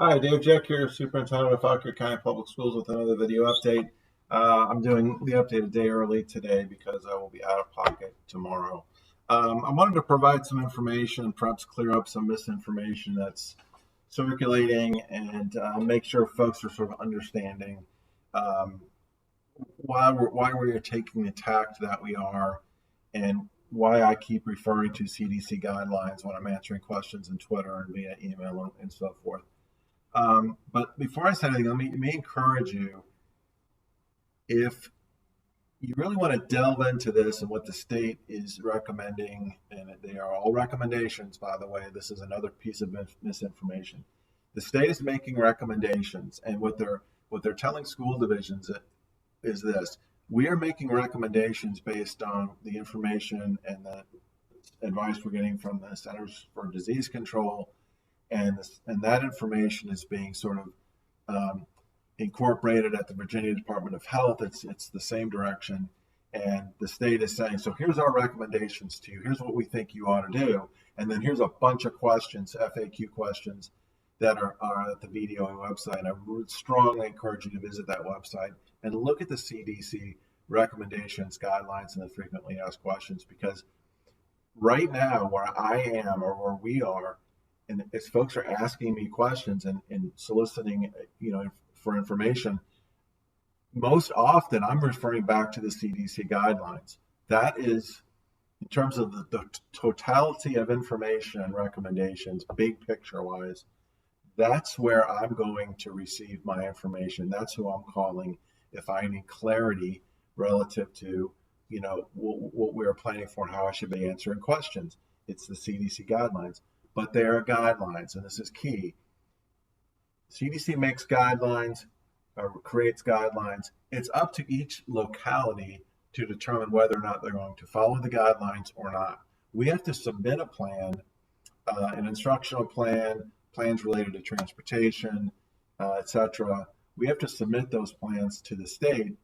Hi, Dave Jeck here, Superintendent of Fauquier County Public Schools with another video update. I'm doing the update a day early today because I will be out of pocket tomorrow. I wanted to provide some information, perhaps clear up some misinformation that's circulating and make sure folks are sort of understanding um, why we're taking the tact that we are and why I keep referring to CDC guidelines when I'm answering questions in Twitter and via email and so forth. But before I say anything, let me encourage you, if you really want to delve into this and what the state is recommending, and they are all recommendations, by the way, this is another piece of misinformation. The state is making recommendations, and what they're telling school divisions is this: we are making recommendations based on the information and the advice we're getting from the Centers for Disease Control, and that information is being sort of incorporated at the Virginia Department of Health. It's the same direction, and the state is saying, so here's our recommendations to you. Here's what we think you ought to do, and then here's a bunch of questions, FAQ questions that are at the VDOE website. I would strongly encourage you to visit that website and look at the CDC recommendations, guidelines, and the frequently asked questions, because right now where I am or where we are, and as folks are asking me questions and soliciting, for information, most often I'm referring back to the CDC guidelines. That is, in terms of the totality of information and recommendations, big picture wise, that's where I'm going to receive my information. That's who I'm calling if I need clarity relative to, what we're planning for and how I should be answering questions. It's the CDC guidelines, but they are guidelines, and this is key. CDC makes guidelines or creates guidelines. It's up to each locality to determine whether or not they're going to follow the guidelines or not. We have to submit a plan, an instructional plan, plans related to transportation, etc. We have to submit those plans to the state,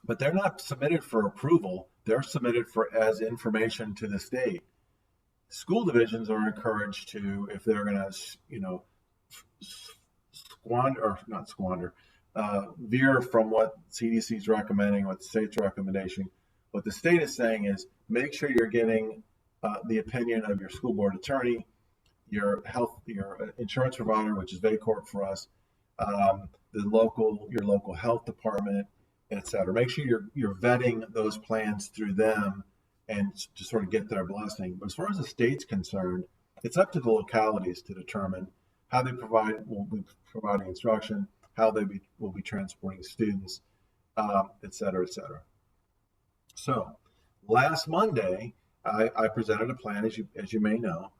but they're not submitted for approval. They're submitted as information to the state. School divisions are encouraged to, if they're going to, veer from what CDC is recommending, what the state's recommendation. What the state is saying is make sure you're getting the opinion of your school board attorney, your insurance provider, which is VACORP for us, your local health department, etc. Make sure you're vetting those plans through them and to sort of get their blessing. But as far as the state's concerned, it's up to the localities to determine how they will be providing instruction, how will be transporting students, et cetera, et cetera. So last Monday, I presented a plan, as you may know,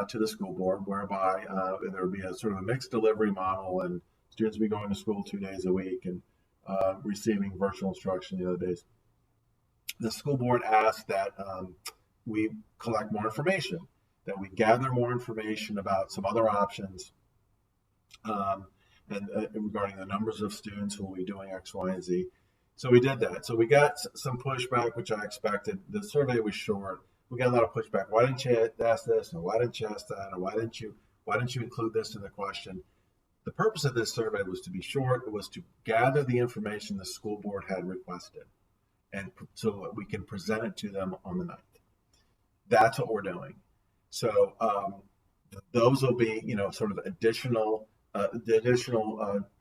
to the school board, whereby there would be a sort of a mixed delivery model, and students would be going to school 2 days a week and receiving virtual instruction the other days. The school board asked that we collect more information, that we gather more information about some other options, and regarding the numbers of students who will be doing X, Y, and Z. So we did that. So we got some pushback, which I expected. The survey was short. We got a lot of pushback. Why didn't you ask this? And why didn't you ask that? And why didn't you include this in the question? The purpose of this survey was to be short. It was to gather the information the school board had requested, and so that we can present it to them on the 9th. That's what we're doing. So those will be, sort of additional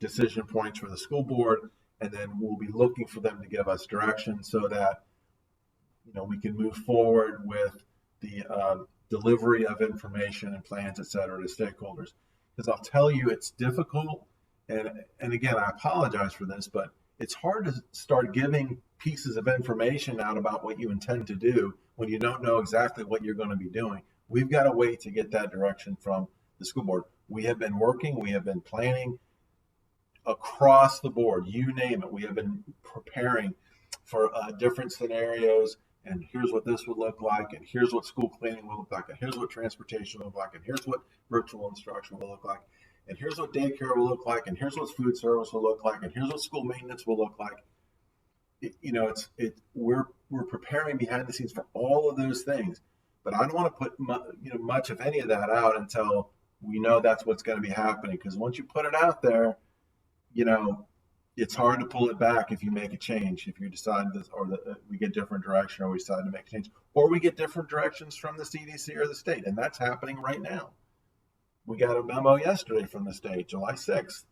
decision points for the school board, and then we'll be looking for them to give us direction so that we can move forward with the delivery of information and plans, et cetera, to stakeholders. Because I'll tell you, it's difficult, and again, I apologize for this, but it's hard to start giving pieces of information out about what you intend to do when you don't know exactly what you're going to be doing. We've got to wait to get that direction from the school board. We have been working, we have been planning across the board, you name it. We have been preparing for different scenarios, and here's what this would look like, and here's what school cleaning will look like, and here's what transportation will look like, and here's what virtual instruction will look like, and here's what daycare will look like, and here's what food service will look like, and here's what school maintenance will look like. We're preparing behind the scenes for all of those things, but I don't want to put much of any of that out until we know that's what's going to be happening, because once you put it out there, you know, it's hard to pull it back if you make a change, if you decide this, or we get different direction, or we decide to make a change, or we get different directions from the CDC or the state. And that's happening right now. We got a memo yesterday from the state, July 6th,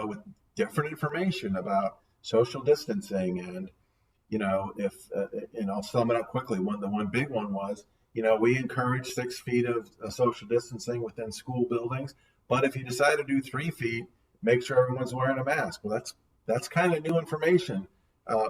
with different information about social distancing. And, if, and I'll sum it up quickly. The one big one was, we encourage 6 feet of social distancing within school buildings. But if you decide to do 3 feet, make sure everyone's wearing a mask. Well, that's kind of new information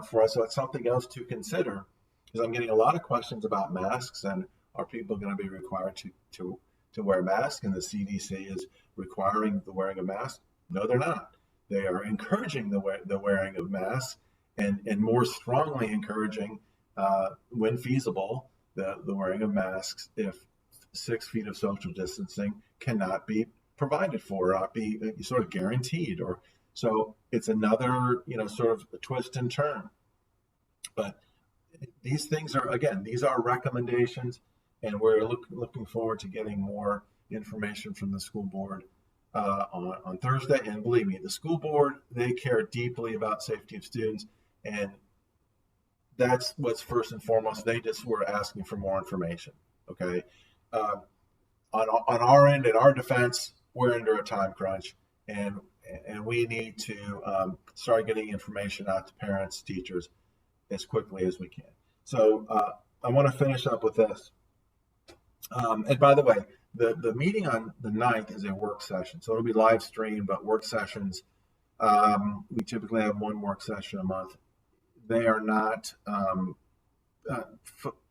for us. So it's something else to consider, because I'm getting a lot of questions about masks, and are people going to be required to wear masks? And the CDC is requiring the wearing of masks. No, they're not. They are encouraging the wearing of masks, and more strongly encouraging, when feasible, the wearing of masks if 6 feet of social distancing cannot be provided for, or not be sort of guaranteed. Or so it's another, sort of a twist and turn. But these things are, again, these are recommendations, and we're looking forward to getting more information from the school board on Thursday. And believe me, the school board, they care deeply about safety of students, and that's what's first and foremost. They just were asking for more information. Okay, on our end, in our defense, we're under a time crunch, and we need to start getting information out to parents, teachers, as quickly as we can. So I want to finish up with this. And by the way, the meeting on the 9th is a work session, so it'll be live streamed, but work sessions, we typically have one work session a month. They are not,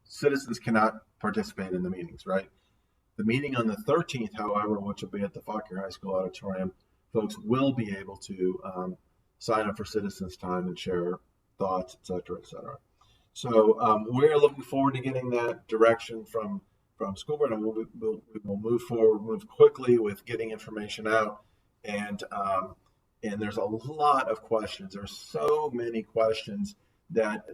citizens cannot participate in the meetings, right? The meeting on the 13th, however, which will be at the Fauquier High School auditorium, folks will be able to sign up for citizens time and share thoughts, et cetera, et cetera. So we're looking forward to getting that direction from school board, and we will move forward, move quickly with getting information out. And there's a lot of questions. There's so many questions that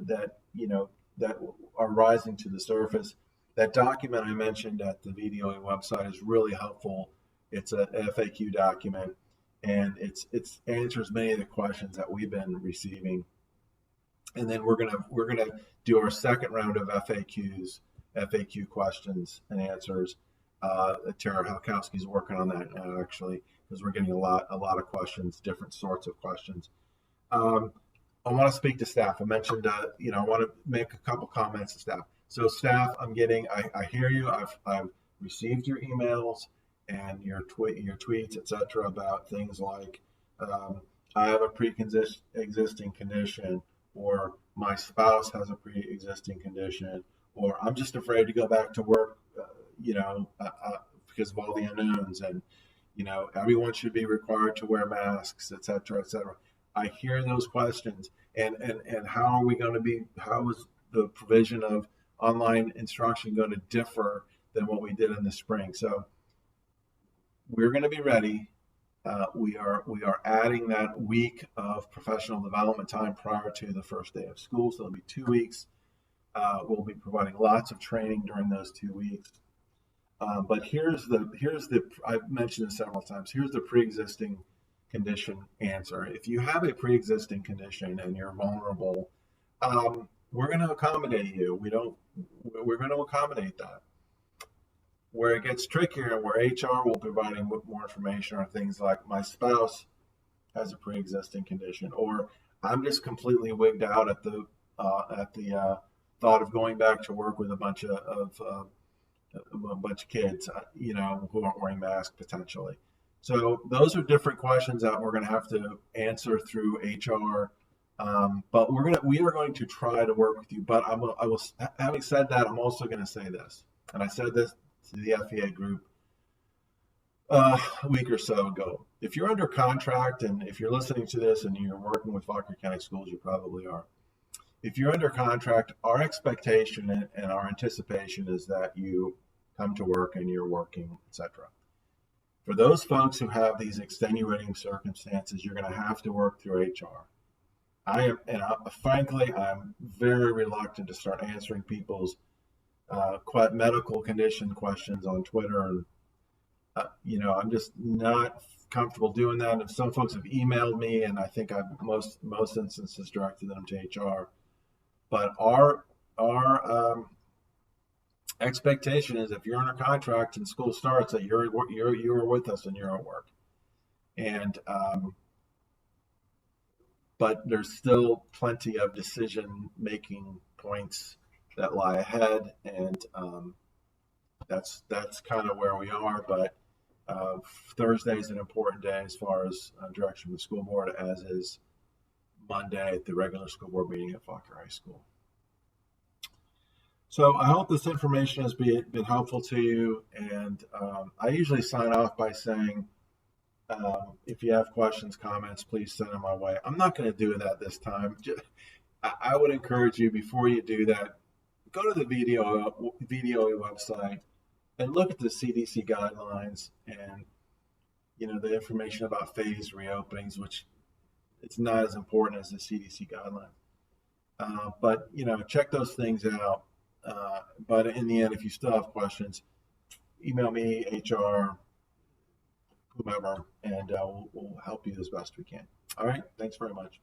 are rising to the surface. That document I mentioned at the VDOA website is really helpful. It's a FAQ document, and it answers many of the questions that we've been receiving. And then we're gonna do our second round of FAQ questions and answers. Tara Halkowski's working on that now, actually, because we're getting a lot of questions, different sorts of questions. I want to speak to staff. I mentioned, I want to make a couple comments to staff. So staff, I hear you. I've received your emails and your tweets, etc., about things like I have a pre-existing condition, or my spouse has a pre-existing condition, or I'm just afraid to go back to work, because of all the unknowns, and everyone should be required to wear masks, etc., etc. I hear those questions, and how is the provision of online instruction going to differ than what we did in the spring? So we're going to be ready. We are adding that week of professional development time prior to the first day of school, so it'll be 2 weeks. We'll be providing lots of training during those 2 weeks. But here's the I've mentioned it several times. Here's the pre-existing condition answer. If you have a pre-existing condition and you're vulnerable, we're going to accommodate you. We're going to accommodate that. Where it gets trickier, and where HR will be providing more information, are things like my spouse has a pre-existing condition, or I'm just completely wigged out at the thought of going back to work with a bunch of kids, who aren't wearing masks potentially. So those are different questions that we're going to have to answer through HR. But we are going to try to work with you. But having said that, I'm also going to say this, and I said this to the FEA group a week or so ago. If you're under contract, and if you're listening to this and you're working with Fauquier County Schools, you probably are. If you're under contract, our expectation and our anticipation is that you come to work and you're working, etc. For those folks who have these extenuating circumstances, you're going to have to work through HR. Frankly, I'm very reluctant to start answering people's medical condition questions on Twitter. And I'm just not comfortable doing that. And some folks have emailed me, and I think I've most instances directed them to HR. But our expectation is if you're under contract and school starts, that you're with us and you're at work. And but there's still plenty of decision-making points that lie ahead, and that's kind of where we are. But Thursday is an important day as far as direction of the school board, as is Monday at the regular school board meeting at Faulkner High School. So I hope this information has been helpful to you, and I usually sign off by saying, if you have questions, comments, please send them my way. I'm not going to do that this time. I would encourage you, before you do that, go to the VDOE website and look at the CDC guidelines and the information about phased reopenings, which it's not as important as the CDC guidelines. But check those things out. But in the end, if you still have questions, email me, HR, whomever, and we'll help you as best we can. All right. Thanks very much.